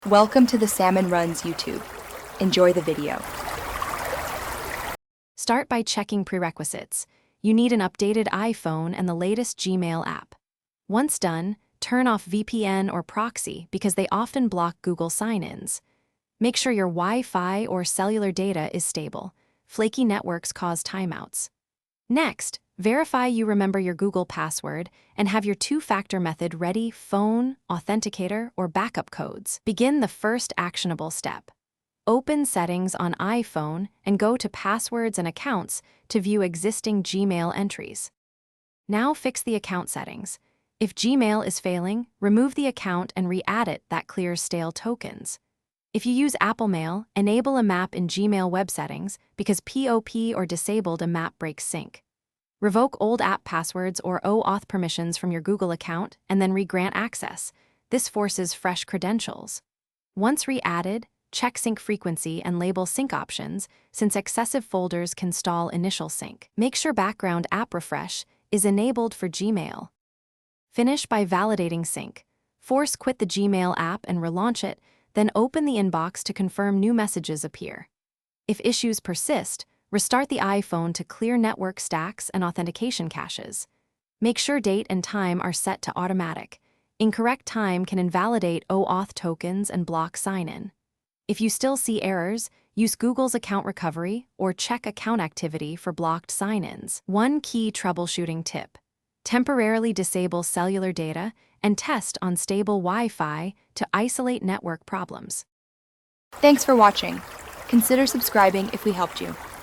Welcome to the Salmon Runs YouTube. Enjoy the video. Start by checking prerequisites. You need an updated iPhone and the latest Gmail app. Once done, turn off VPN or proxy because they often block Google sign-ins. Make sure your Wi-Fi or cellular data is stable. Flaky networks cause timeouts. Next, verify you remember your Google password and have your two-factor method ready: phone, authenticator, or backup codes. Begin the first actionable step. Open Settings on iPhone and go to Passwords and Accounts to view existing Gmail entries. Now fix the account settings. If Gmail is failing, remove the account and re-add it. That clears stale tokens. If you use Apple Mail, enable a map in Gmail web settings because POP or disabled a map breaks sync. Revoke old app passwords or OAuth permissions from your Google account and then re-grant access. This forces fresh credentials. Once re-added, check sync frequency and label sync options, since excessive folders can stall initial sync. Make sure background app refresh is enabled for Gmail. Finish by validating sync. Force quit the Gmail app and relaunch it, then open the inbox to confirm new messages appear. If issues persist, restart the iPhone to clear network stacks and authentication caches. Make sure date and time are set to automatic. Incorrect time can invalidate OAuth tokens and block sign-in. If you still see errors, use Google's Account Recovery or check account activity for blocked sign-ins. One key troubleshooting tip: temporarily disable cellular data and test on stable Wi-Fi to isolate network problems. Thanks for watching. Consider subscribing if we helped you.